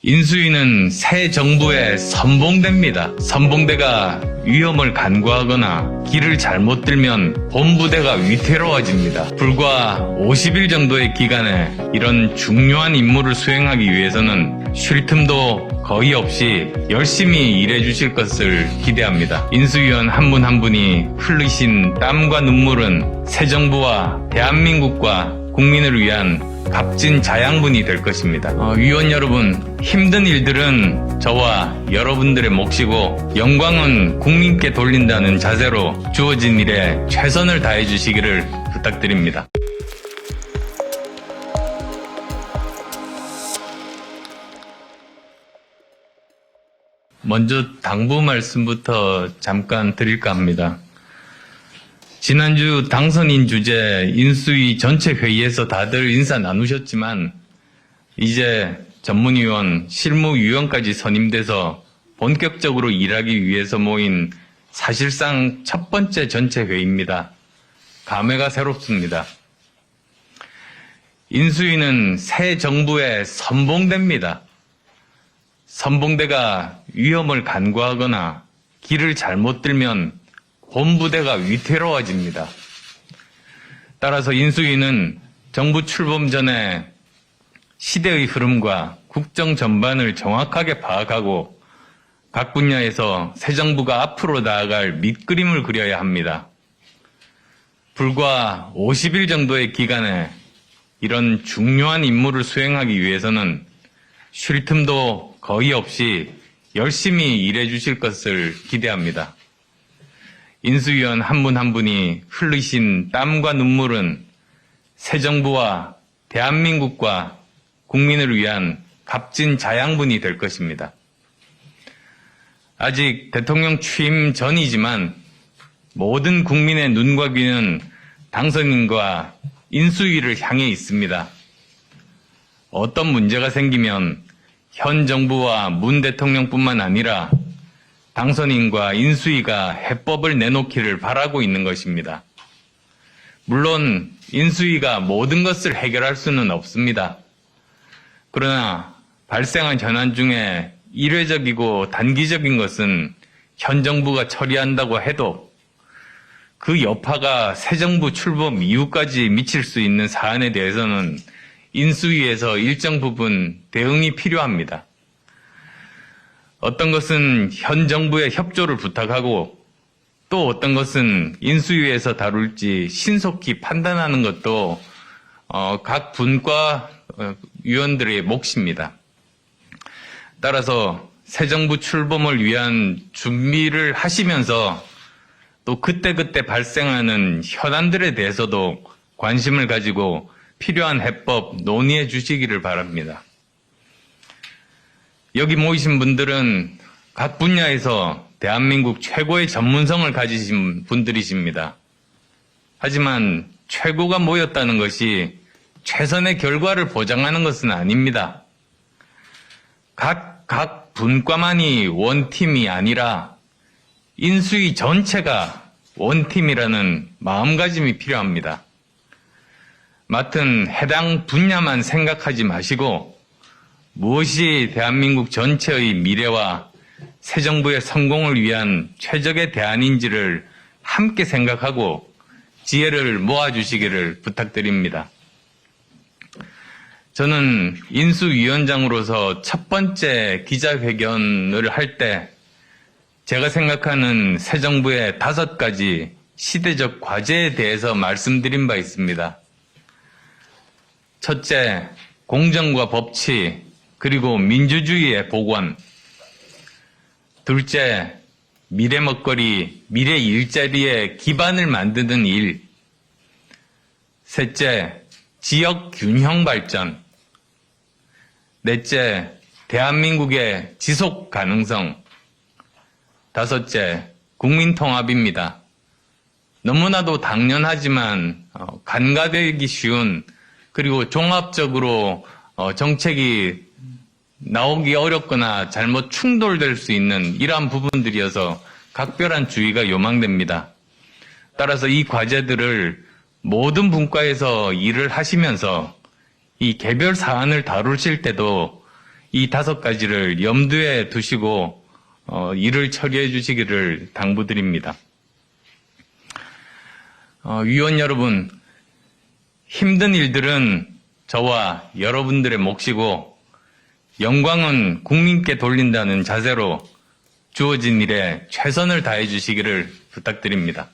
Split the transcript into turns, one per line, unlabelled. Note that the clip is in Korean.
인수위는 새 정부의 선봉대입니다. 선봉대가 위험을 간구하거나 길을 잘못 들면 본부대가 위태로워집니다. 불과 50일 정도의 기간에 이런 중요한 임무를 수행하기 위해서는 쉴 틈도 거의 없이 열심히 일해 주실 것을 기대합니다. 인수위원 한 분 한 분이 흘리신 땀과 눈물은 새 정부와 대한민국과 국민을 위한 값진 자양분이 될 것입니다. 위원 여러분, 힘든 일들은 저와 여러분들의 몫이고 영광은 국민께 돌린다는 자세로 주어진 일에 최선을 다해 주시기를 부탁드립니다. 먼저 당부 말씀부터 잠깐 드릴까 합니다. 지난주 당선인 주재 인수위 전체 회의에서 다들 인사 나누셨지만 이제 전문위원, 실무위원까지 선임돼서 본격적으로 일하기 위해서 모인 사실상 첫 번째 전체 회의입니다. 감회가 새롭습니다. 인수위는 새 정부의 선봉대입니다. 선봉대가 위험을 간구하거나 길을 잘못 들면 본부대가 위태로워집니다. 따라서 인수위는 정부 출범 전에 시대의 흐름과 국정 전반을 정확하게 파악하고 각 분야에서 새 정부가 앞으로 나아갈 밑그림을 그려야 합니다. 불과 50일 정도의 기간에 이런 중요한 임무를 수행하기 위해서는 쉴 틈도 거의 없이 열심히 일해 주실 것을 기대합니다. 인수위원 한 분 한 분이 흘리신 땀과 눈물은 새 정부와 대한민국과 국민을 위한 값진 자양분이 될 것입니다. 아직 대통령 취임 전이지만 모든 국민의 눈과 귀는 당선인과 인수위를 향해 있습니다. 어떤 문제가 생기면 현 정부와 문 대통령뿐만 아니라 당선인과 인수위가 해법을 내놓기를 바라고 있는 것입니다. 물론 인수위가 모든 것을 해결할 수는 없습니다. 그러나 발생한 현안 중에 일회적이고 단기적인 것은 현 정부가 처리한다고 해도 그 여파가 새 정부 출범 이후까지 미칠 수 있는 사안에 대해서는 인수위에서 일정 부분 대응이 필요합니다. 어떤 것은 현 정부의 협조를 부탁하고 또 어떤 것은 인수위에서 다룰지 신속히 판단하는 것도 각 분과 위원들의 몫입니다. 따라서 새 정부 출범을 위한 준비를 하시면서 또 그때그때 발생하는 현안들에 대해서도 관심을 가지고 필요한 해법 논의해 주시기를 바랍니다. 여기 모이신 분들은 각 분야에서 대한민국 최고의 전문성을 가지신 분들이십니다. 하지만 최고가 모였다는 것이 최선의 결과를 보장하는 것은 아닙니다. 각 분과만이 원팀이 아니라 인수위 전체가 원팀이라는 마음가짐이 필요합니다. 맡은 해당 분야만 생각하지 마시고 무엇이 대한민국 전체의 미래와 새 정부의 성공을 위한 최적의 대안인지를 함께 생각하고 지혜를 모아주시기를 부탁드립니다. 저는 인수위원장으로서 첫 번째 기자회견을 할 때 제가 생각하는 새 정부의 5가지 시대적 과제에 대해서 말씀드린 바 있습니다. 첫째, 공정과 법치, 그리고 민주주의의 복원. 둘째, 미래 먹거리, 미래 일자리의 기반을 만드는 일. 셋째, 지역 균형 발전. 넷째, 대한민국의 지속 가능성. 다섯째, 국민 통합입니다. 너무나도 당연하지만 간과되기 쉬운 그리고 종합적으로 정책이 나오기 어렵거나 잘못 충돌될 수 있는 이러한 부분들이어서 각별한 주의가 요망됩니다. 따라서 이 과제들을 모든 분과에서 일을 하시면서 이 개별 사안을 다루실 때도 이 5가지를 염두에 두시고 일을 처리해 주시기를 당부드립니다. 위원 여러분, 힘든 일들은 저와 여러분들의 몫이고 영광은 국민께 돌린다는 자세로 주어진 일에 최선을 다해 주시기를 부탁드립니다.